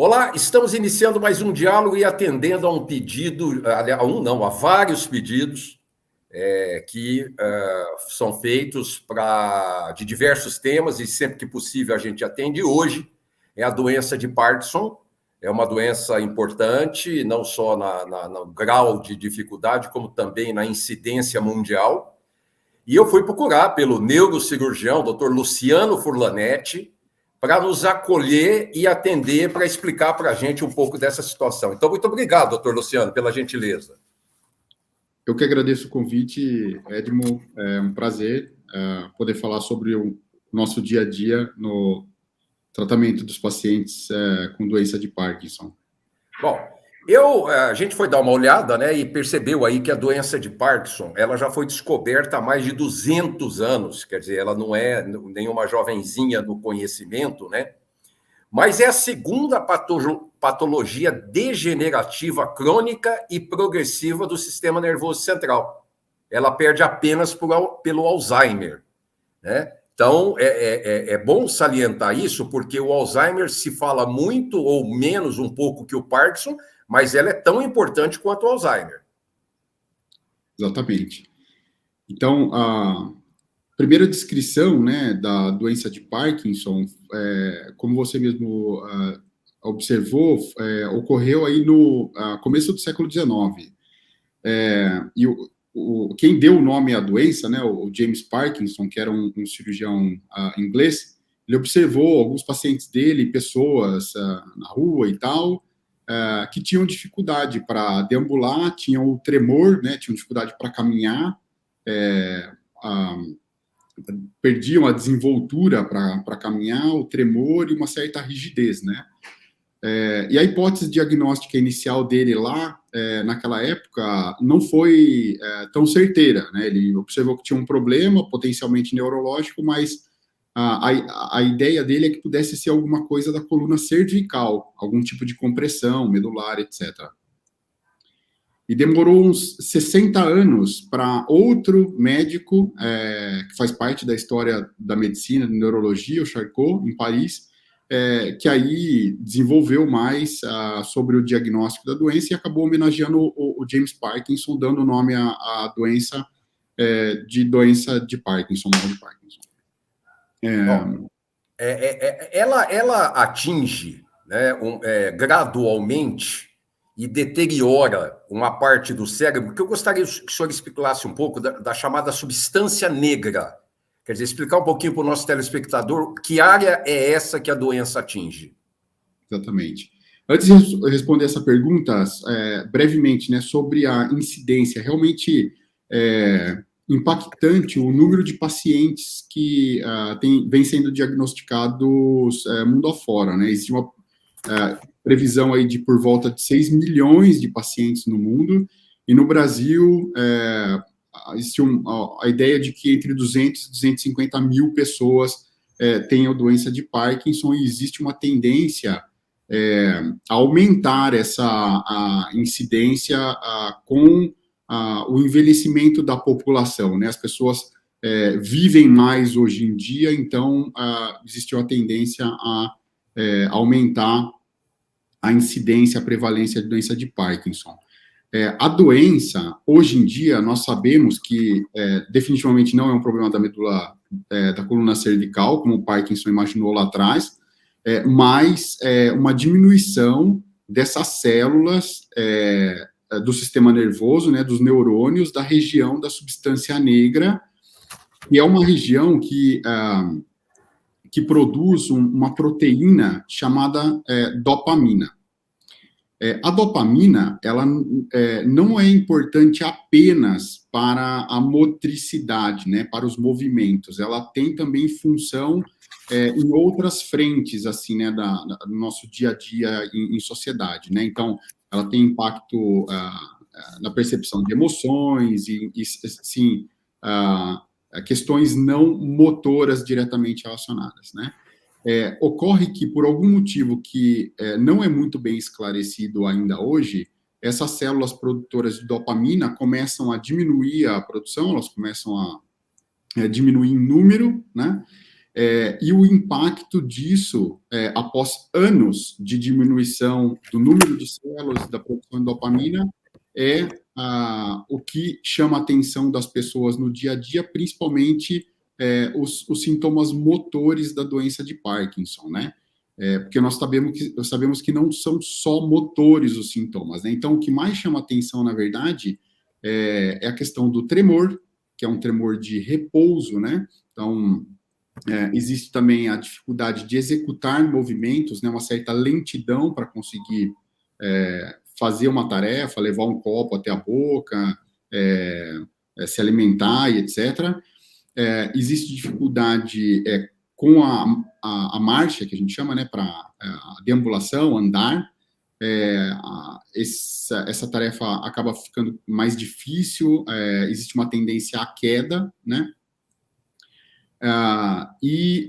Olá, estamos iniciando mais um diálogo e atendendo a um pedido, a vários pedidos que são feitos de diversos temas e sempre que possível a gente atende. Hoje é a doença de Parkinson, é uma doença importante, não só no grau de dificuldade, como também na incidência mundial. E eu fui procurar pelo neurocirurgião, Dr. Luciano Furlanetti, para nos acolher e atender, para explicar para a gente um pouco dessa situação. Então, muito obrigado, doutor Luciano, pela gentileza. Eu que agradeço o convite, Edmo. É um prazer poder falar sobre o nosso dia a dia no tratamento dos pacientes com doença de Parkinson. Bom, a gente foi dar uma olhada, né, e percebeu aí que a doença de Parkinson, ela já foi descoberta há mais de 200 anos, quer dizer, ela não é nenhuma jovenzinha no conhecimento, né, mas é a segunda patologia degenerativa crônica e progressiva do sistema nervoso central. Ela perde apenas pelo Alzheimer, né? Então, é bom salientar isso, porque o Alzheimer se fala muito ou menos um pouco que o Parkinson, mas ela é tão importante quanto o Alzheimer. Exatamente. Então, a primeira descrição, né, da doença de Parkinson, como você mesmo observou, ocorreu aí no começo do século XIX. Quem deu o nome à doença, né, o James Parkinson, que era um cirurgião inglês, ele observou alguns pacientes dele, pessoas na rua e tal, que tinham dificuldade para deambular, tinham o tremor, né, tinham dificuldade para caminhar, perdiam a desenvoltura para caminhar, o tremor e uma certa rigidez, né? E a hipótese diagnóstica inicial dele lá, naquela época, não foi tão certeira, né? Ele observou que tinha um problema, potencialmente neurológico, mas a ideia dele é que pudesse ser alguma coisa da coluna cervical, algum tipo de compressão medular, etc. E demorou uns 60 anos para outro médico, que faz parte da história da medicina, de neurologia, o Charcot, em Paris, que aí desenvolveu mais sobre o diagnóstico da doença e acabou homenageando o James Parkinson, dando o nome à doença de doença de Parkinson, mal de Parkinson. Ela atinge, né, gradualmente e deteriora uma parte do cérebro, que eu gostaria que o senhor explicasse um pouco da chamada substância negra. Quer dizer, explicar um pouquinho para o nosso telespectador que área é essa que a doença atinge. Exatamente. Antes de responder essa pergunta, brevemente, né, sobre a incidência, realmente impactante o número de pacientes que vem sendo diagnosticados mundo afora, né? Existe uma previsão aí de por volta de 6 milhões de pacientes no mundo, e no Brasil existe a ideia de que entre 200 e 250 mil pessoas tenham doença de Parkinson, e existe uma tendência a aumentar essa incidência com o envelhecimento da população, né? As pessoas vivem mais hoje em dia, então existe uma tendência a aumentar a incidência, a prevalência de doença de Parkinson. A doença, hoje em dia, nós sabemos que definitivamente não é um problema da medula, da coluna cervical, como o Parkinson imaginou lá atrás, mas uma diminuição dessas células do sistema nervoso, né, dos neurônios, da região da substância negra, e é uma região que produz uma proteína chamada dopamina. A dopamina, ela não é importante apenas para a motricidade, né, para os movimentos, ela tem também função em outras frentes, assim, né, do nosso dia a dia em sociedade, né, então, ela tem impacto na percepção de emoções e sim, questões não motoras diretamente relacionadas, né. Ocorre que, por algum motivo que não é muito bem esclarecido ainda hoje, essas células produtoras de dopamina começam a diminuir a produção, elas começam a diminuir em número, né? E o impacto disso, após anos de diminuição do número de células, da produção de dopamina, é o que chama a atenção das pessoas no dia a dia, principalmente os sintomas motores da doença de Parkinson, né? Porque nós sabemos que não são só motores os sintomas, né? Então, o que mais chama atenção, na verdade, é a questão do tremor, que é um tremor de repouso, né? Então, existe também a dificuldade de executar movimentos, né? Uma certa lentidão para conseguir fazer uma tarefa, levar um copo até a boca, se alimentar e etc. Existe dificuldade com a marcha, que a gente chama, né, para a deambulação, andar. Essa tarefa acaba ficando mais difícil, existe uma tendência à queda, né? E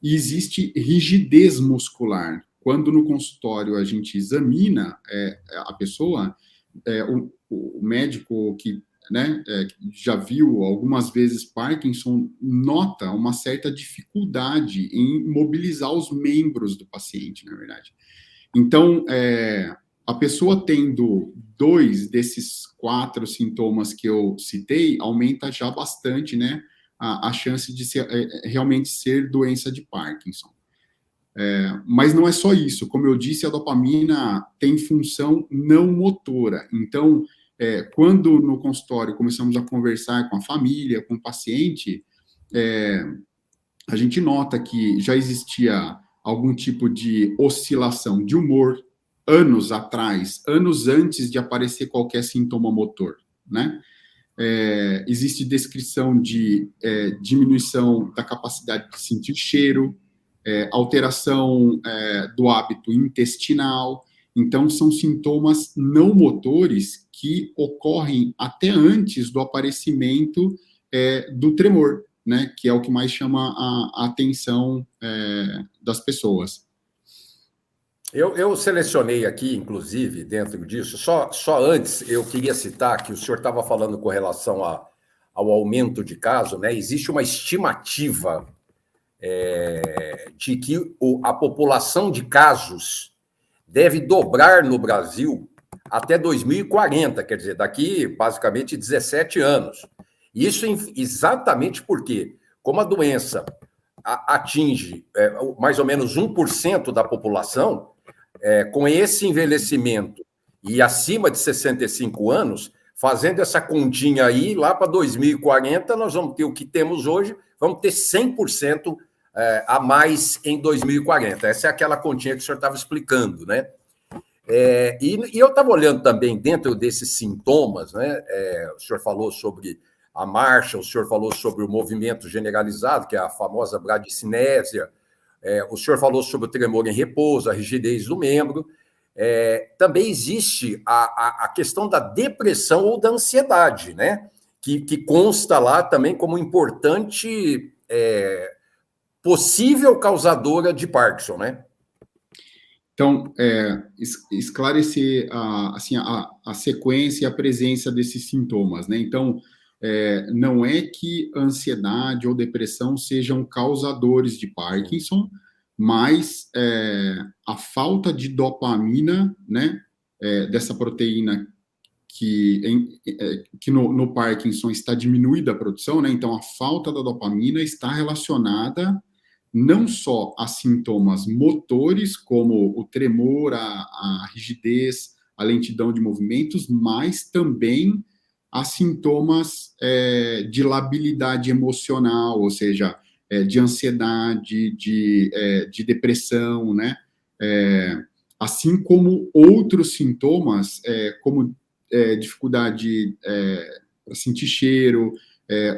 existe rigidez muscular. Quando no consultório a gente examina a pessoa, o médico que já viu algumas vezes Parkinson nota uma certa dificuldade em mobilizar os membros do paciente, na verdade. Então, a pessoa tendo 2 desses 4 sintomas que eu citei, aumenta já bastante, né, a chance de realmente ser doença de Parkinson. Mas não é só isso. Como eu disse, a dopamina tem função não motora. Então, quando no consultório começamos a conversar com a família, com o paciente, a gente nota que já existia algum tipo de oscilação de humor anos atrás, anos antes de aparecer qualquer sintoma motor, né? Existe descrição de diminuição da capacidade de sentir cheiro, alteração do hábito intestinal. Então, são sintomas não motores que ocorrem até antes do aparecimento do tremor, né? Que é o que mais chama a atenção das pessoas. Eu selecionei aqui, inclusive, dentro disso, só antes eu queria citar que o senhor estava falando com relação ao aumento de casos, né? Existe uma estimativa de que a população de casos deve dobrar no Brasil até 2040, quer dizer, daqui basicamente 17 anos. Isso exatamente porque, como a doença atinge mais ou menos 1% da população, com esse envelhecimento e acima de 65 anos, fazendo essa continha aí, lá para 2040, nós vamos ter o que temos hoje, vamos ter 100% a mais em 2040. Essa é aquela continha que o senhor estava explicando, né? E eu estava olhando também dentro desses sintomas, né? O senhor falou sobre a marcha, o senhor falou sobre o movimento generalizado, que é a famosa bradicinésia, o senhor falou sobre o tremor em repouso, a rigidez do membro. Também existe a questão da depressão ou da ansiedade, né? Que consta lá também como importante possível causadora de Parkinson, né? Então, esclarecer a sequência e a presença desses sintomas, né? Então, não é que ansiedade ou depressão sejam causadores de Parkinson, mas a falta de dopamina, né, dessa proteína que no Parkinson está diminuída a produção, né? Então, a falta da dopamina está relacionada não só a sintomas motores, como o tremor, a rigidez, a lentidão de movimentos, mas também a sintomas de labilidade emocional, ou seja, de ansiedade, de depressão, né? Assim como outros sintomas, como dificuldade para sentir cheiro,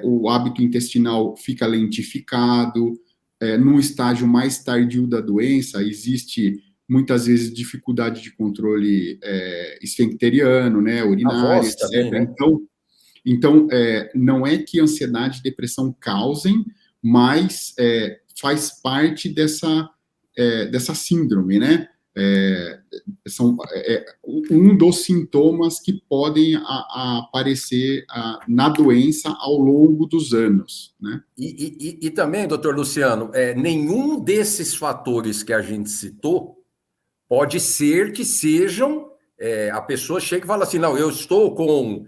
o hábito intestinal fica lentificado. Num estágio mais tardio da doença, existe muitas vezes dificuldade de controle esfincteriano, né, urinário, etc. Também, né? Então, não é que ansiedade e depressão causem, mas faz parte dessa síndrome, né? um dos sintomas que podem aparecer na doença ao longo dos anos, né? E também, doutor Luciano, nenhum desses fatores que a gente citou pode ser que sejam, a pessoa chega e fala assim, não, eu estou com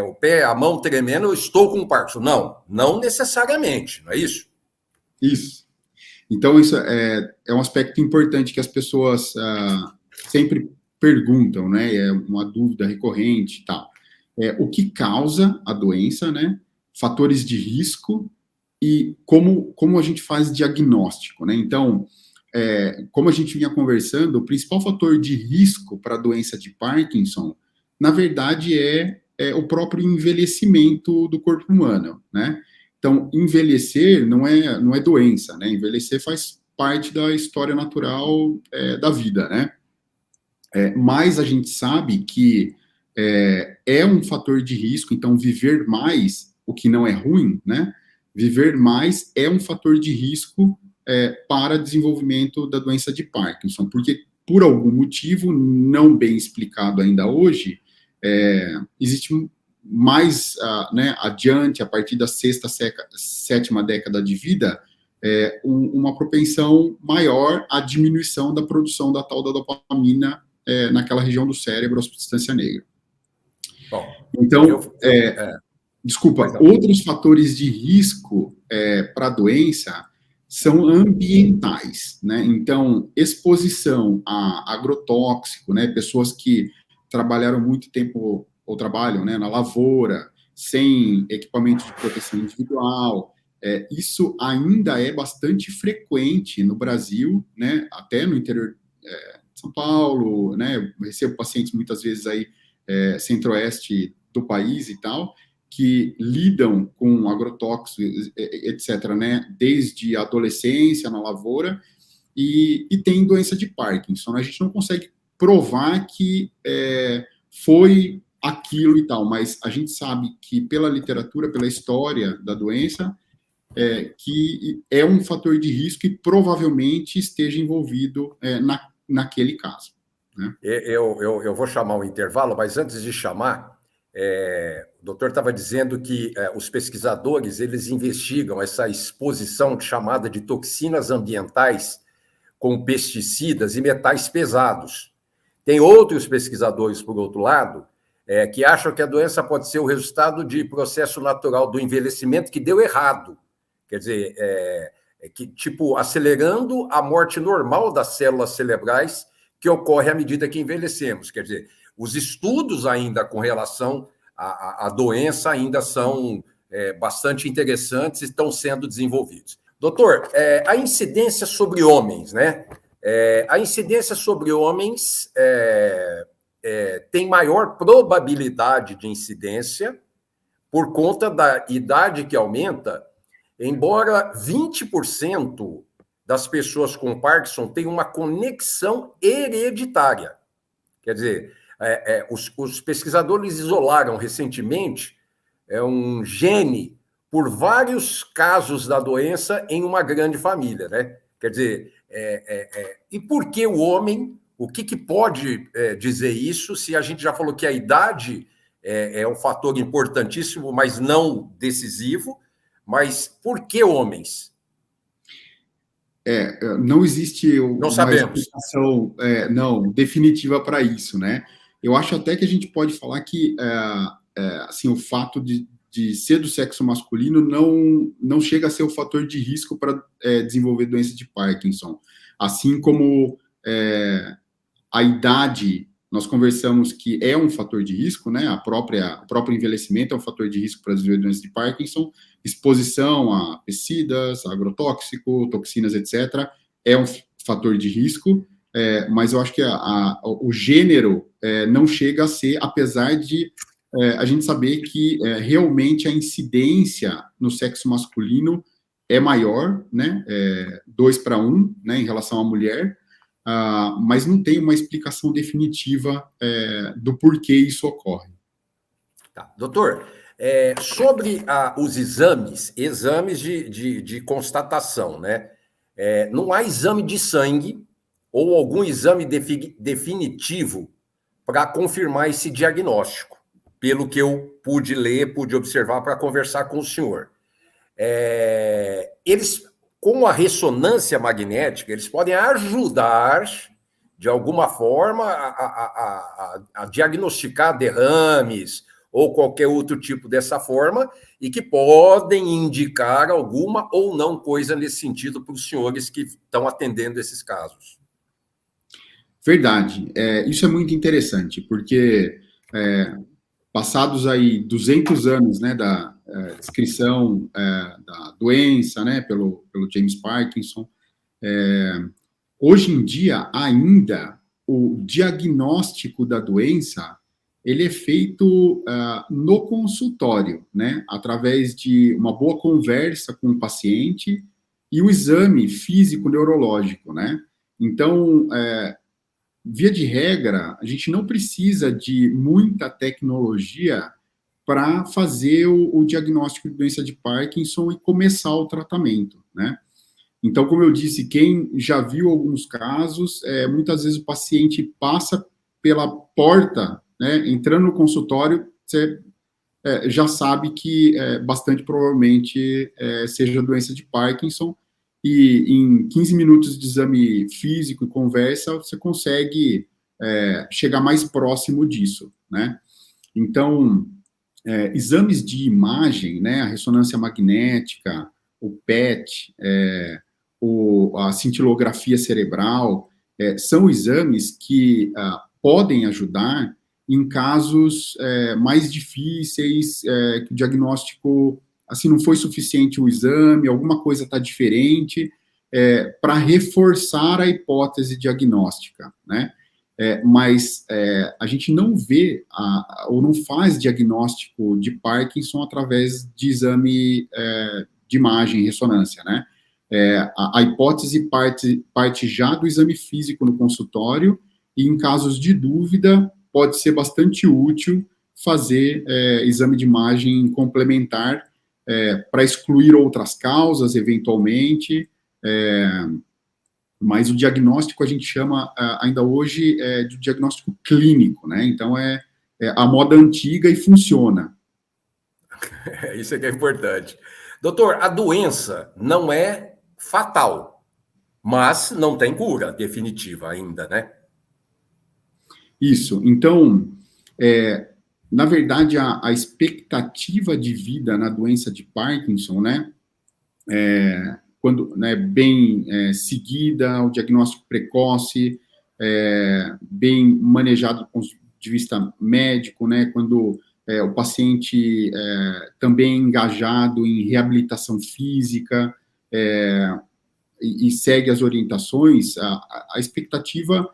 o pé, a mão tremendo, eu estou com Parkinson. Não necessariamente, não é isso? Isso. Então, isso é um aspecto importante que as pessoas sempre perguntam, né? É uma dúvida recorrente e tal. O que causa a doença, né? Fatores de risco e como a gente faz diagnóstico, né? Então, como a gente vinha conversando, o principal fator de risco para a doença de Parkinson, na verdade, é o próprio envelhecimento do corpo humano, né? Então, envelhecer não é doença, né? Envelhecer faz parte da história natural da vida, né? Mas a gente sabe que é um fator de risco, então viver mais, o que não é ruim, né? Viver mais é um fator de risco para desenvolvimento da doença de Parkinson, porque por algum motivo não bem explicado ainda hoje, existe mais adiante, a partir da sexta, sétima década de vida, uma propensão maior à diminuição da produção da tal da dopamina naquela região do cérebro, a substância negra. Bom, então, desculpa, outros fatores de risco para a doença são ambientais, né? Então, exposição a agrotóxico, né? Pessoas que trabalharam muito tempo ou trabalham, né, na lavoura, sem equipamento de proteção individual, isso ainda é bastante frequente no Brasil, né? Até no interior de São Paulo, né? Eu recebo pacientes muitas vezes aí centro-oeste do país e tal, que lidam com agrotóxicos, etc., né, desde a adolescência, na lavoura, e tem doença de Parkinson. A gente não consegue provar que foi aquilo e tal, mas a gente sabe que pela literatura, pela história da doença, que é um fator de risco e provavelmente esteja envolvido naquele caso, né? Eu vou chamar o intervalo, mas antes de chamar, o doutor estava dizendo que os pesquisadores eles investigam essa exposição chamada de toxinas ambientais com pesticidas e metais pesados. Tem outros pesquisadores, por outro lado, que acham que a doença pode ser o resultado de processo natural do envelhecimento que deu errado. Quer dizer, tipo, acelerando a morte normal das células cerebrais que ocorre à medida que envelhecemos. Quer dizer, os estudos ainda com relação à doença ainda são bastante interessantes e estão sendo desenvolvidos. Doutor, a incidência sobre homens, né? A incidência sobre homens tem maior probabilidade de incidência por conta da idade que aumenta, embora 20% das pessoas com Parkinson tenham uma conexão hereditária. Quer dizer, os pesquisadores isolaram recentemente um gene por vários casos da doença em uma grande família, né? Quer dizer, e por que o homem? O que pode dizer isso, se a gente já falou que a idade é um fator importantíssimo, mas não decisivo, mas por que homens? Não existe não sabemos. explicação definitiva para isso, né? Eu acho até que a gente pode falar que assim, o fato de ser do sexo masculino não chega a ser o fator de risco para desenvolver doença de Parkinson. Assim como a idade, nós conversamos que é um fator de risco, né? O próprio envelhecimento é um fator de risco para desenvolver doença de Parkinson, exposição a pesticidas, agrotóxico, toxinas, etc., é um fator de risco, mas eu acho que o gênero não chega a ser, apesar de a gente saber que realmente a incidência no sexo masculino é maior, né? 2 para 1, né, em relação à mulher, mas não tem uma explicação definitiva do porquê isso ocorre. Tá. Doutor, sobre os exames de constatação, né? Não há exame de sangue ou algum exame definitivo para confirmar esse diagnóstico, pelo que eu pude ler, pude observar para conversar com o senhor. Eles, com a ressonância magnética, eles podem ajudar, de alguma forma, a diagnosticar derrames ou qualquer outro tipo dessa forma, e que podem indicar alguma ou não coisa nesse sentido para os senhores que estão atendendo esses casos. Verdade. Isso é muito interessante, porque passados aí 200 anos, né, da descrição da doença, né, pelo James Parkinson, hoje em dia, ainda, o diagnóstico da doença, ele é feito no consultório, né, através de uma boa conversa com o paciente e o exame físico-neurológico, né. Então, via de regra, a gente não precisa de muita tecnologia para fazer o diagnóstico de doença de Parkinson e começar o tratamento, né? Então, como eu disse, quem já viu alguns casos, muitas vezes o paciente passa pela porta, né, entrando no consultório, você já sabe que bastante provavelmente seja doença de Parkinson, e em 15 minutos de exame físico e conversa, você consegue chegar mais próximo disso, né? Então, exames de imagem, né, a ressonância magnética, o PET, a cintilografia cerebral, são exames que podem ajudar em casos mais difíceis, que o diagnóstico, assim, não foi suficiente o exame, alguma coisa está diferente, para reforçar a hipótese diagnóstica, né? Mas a gente não vê ou não faz diagnóstico de Parkinson através de exame de imagem, ressonância, né? A hipótese parte já do exame físico no consultório, e em casos de dúvida, pode ser bastante útil fazer exame de imagem complementar para excluir outras causas, eventualmente, mas o diagnóstico a gente chama ainda hoje de diagnóstico clínico, né? Então é a moda antiga e funciona. Isso é que é importante. Doutor, a doença não é fatal, mas não tem cura definitiva ainda, né? Isso. Então, na verdade, a expectativa de vida na doença de Parkinson, né? Quando bem seguida, o diagnóstico precoce, bem manejado do ponto de vista médico, né, quando o paciente também é engajado em reabilitação física e segue as orientações, a expectativa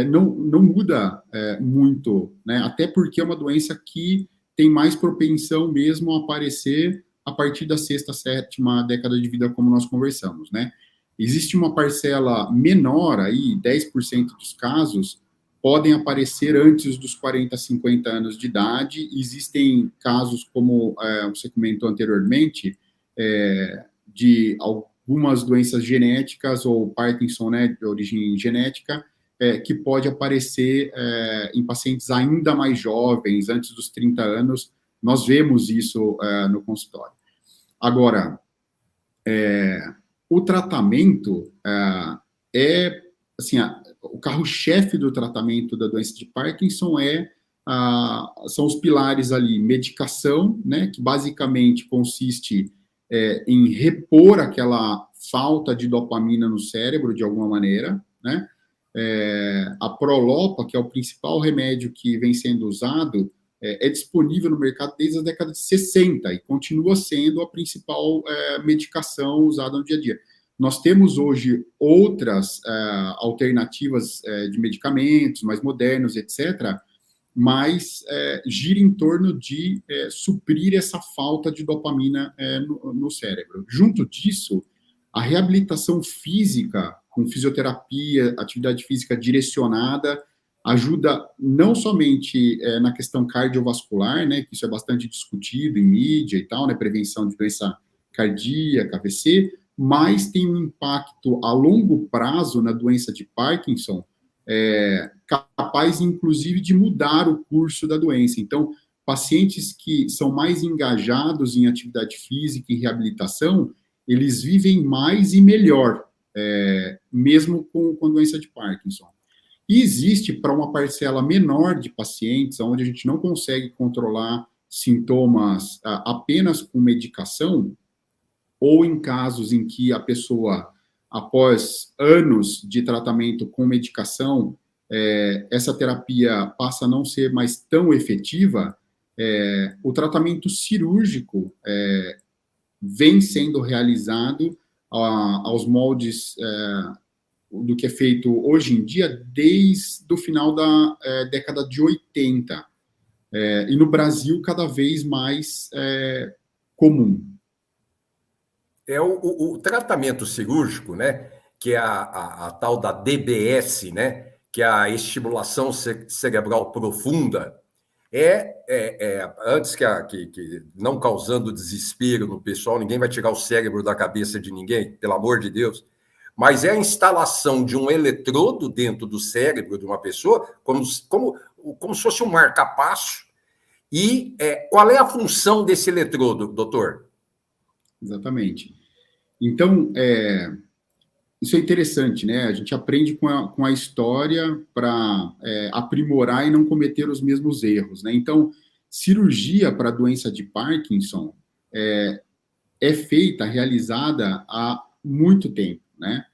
não muda muito, né, até porque é uma doença que tem mais propensão mesmo a aparecer a partir da sexta, sétima década de vida, como nós conversamos, né? Existe uma parcela menor aí, 10% dos casos, podem aparecer antes dos 40, 50 anos de idade. Existem casos, como você comentou anteriormente, de algumas doenças genéticas, ou Parkinson, né, de origem genética, que pode aparecer em pacientes ainda mais jovens, antes dos 30 anos. Nós vemos isso no consultório. Agora, o tratamento assim, o carro-chefe do tratamento da doença de Parkinson são os pilares ali: medicação, né, que basicamente consiste em repor aquela falta de dopamina no cérebro, de alguma maneira, né? A Prolopa, que é o principal remédio que vem sendo usado, é disponível no mercado desde a década de 60 e continua sendo a principal medicação usada no dia a dia. Nós temos hoje outras alternativas de medicamentos mais modernos, etc., mas gira em torno de suprir essa falta de dopamina no cérebro. Junto disso, a reabilitação física, com fisioterapia, atividade física direcionada, ajuda não somente na questão cardiovascular, né, que isso é bastante discutido em mídia e tal, né, prevenção de doença cardíaca, AVC, mas tem um impacto a longo prazo na doença de Parkinson, capaz, inclusive, de mudar o curso da doença. Então, pacientes que são mais engajados em atividade física e reabilitação, eles vivem mais e melhor, mesmo com doença de Parkinson. E existe, para uma parcela menor de pacientes, onde a gente não consegue controlar sintomas apenas com medicação, ou em casos em que a pessoa, após anos de tratamento com medicação, essa terapia passa a não ser mais tão efetiva, o tratamento cirúrgico vem sendo realizado aos moldes do que é feito hoje em dia desde o final da década de 80. E no Brasil, cada vez mais comum. O tratamento cirúrgico, né, que é a tal da DBS, né, que é a estimulação cerebral profunda, antes que não causando desespero no pessoal, ninguém vai tirar o cérebro da cabeça de ninguém, pelo amor de Deus, mas é a instalação de um eletrodo dentro do cérebro de uma pessoa, como se fosse um marca-passo. E qual é a função desse eletrodo, doutor? Exatamente. Então, isso é interessante, né? A gente aprende com a história para aprimorar e não cometer os mesmos erros, né? Então, cirurgia para a doença de Parkinson realizada há muito tempo, né?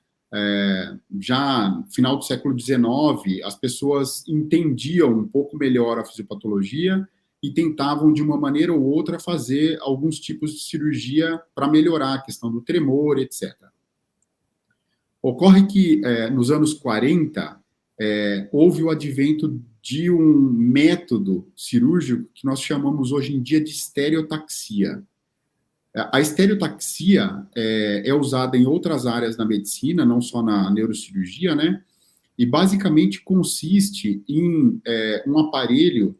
Já no final do século XIX, as pessoas entendiam um pouco melhor a fisiopatologia e tentavam, de uma maneira ou outra, fazer alguns tipos de cirurgia para melhorar a questão do tremor, etc. Ocorre que, nos anos 40, houve o advento de um método cirúrgico que nós chamamos hoje em dia de estereotaxia. A estereotaxia é usada em outras áreas da medicina, não só na neurocirurgia, né? E basicamente consiste em um aparelho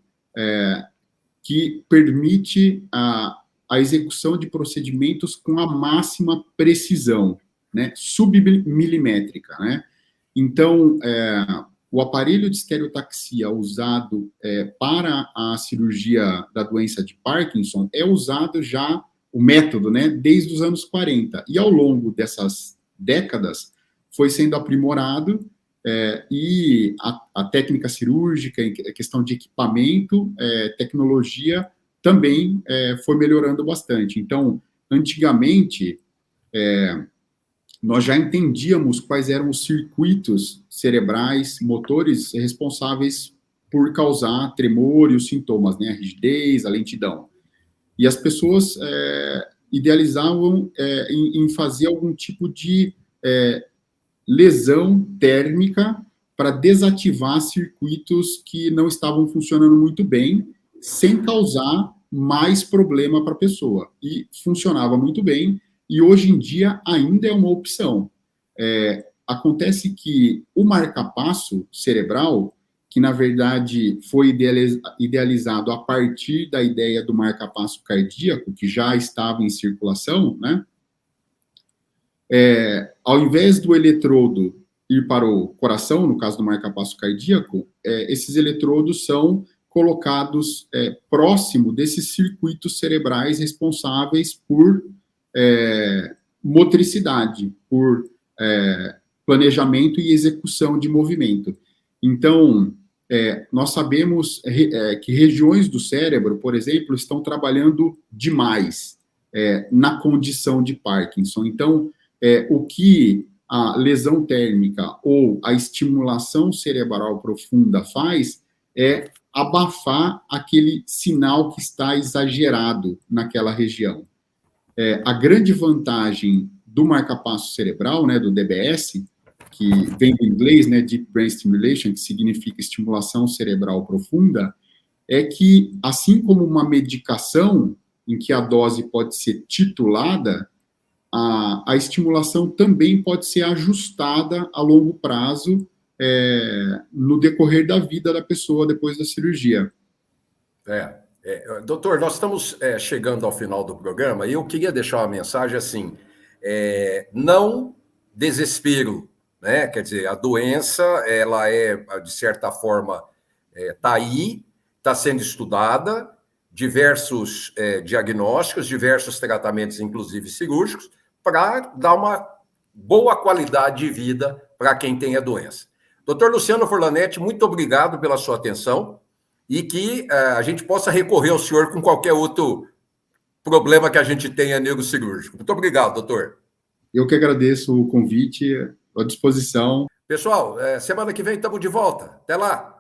que permite a execução de procedimentos com a máxima precisão, né, submilimétrica, né? Então, o aparelho de estereotaxia usado para a cirurgia da doença de Parkinson é usado já, o método, né, desde os anos 40. E ao longo dessas décadas foi sendo aprimorado e a técnica cirúrgica, a questão de equipamento, tecnologia, também foi melhorando bastante. Então, antigamente, nós já entendíamos quais eram os circuitos cerebrais, motores responsáveis por causar tremor e os sintomas, né, a rigidez, a lentidão. E as pessoas idealizavam em fazer algum tipo de lesão térmica para desativar circuitos que não estavam funcionando muito bem, sem causar mais problema para a pessoa. E funcionava muito bem, e hoje em dia ainda é uma opção. Acontece que o marca-passo cerebral, que na verdade foi idealizado a partir da ideia do marca-passo cardíaco, que já estava em circulação, né? Ao invés do eletrodo ir para o coração, no caso do marca-passo cardíaco, esses eletrodos são colocados próximo desses circuitos cerebrais responsáveis por motricidade, por planejamento e execução de movimento. Então, nós sabemos que regiões do cérebro, por exemplo, estão trabalhando demais na condição de Parkinson. Então, o que a lesão térmica ou a estimulação cerebral profunda faz é abafar aquele sinal que está exagerado naquela região. A grande vantagem do marca-passo cerebral, né, do DBS, que vem do inglês, né, Deep Brain Stimulation, que significa estimulação cerebral profunda, é que, assim como uma medicação em que a dose pode ser titulada, a estimulação também pode ser ajustada a longo prazo no decorrer da vida da pessoa depois da cirurgia. Doutor, nós estamos chegando ao final do programa e eu queria deixar uma mensagem assim, não desespero, né? Quer dizer, a doença, ela de certa forma, está aí, está sendo estudada, diversos diagnósticos, diversos tratamentos, inclusive cirúrgicos, para dar uma boa qualidade de vida para quem tem a doença. Doutor Luciano Furlanetti, muito obrigado pela sua atenção e que a gente possa recorrer ao senhor com qualquer outro problema que a gente tenha neurocirúrgico. Muito obrigado, doutor. Eu que agradeço o convite, à disposição. Pessoal, semana que vem estamos de volta. Até lá.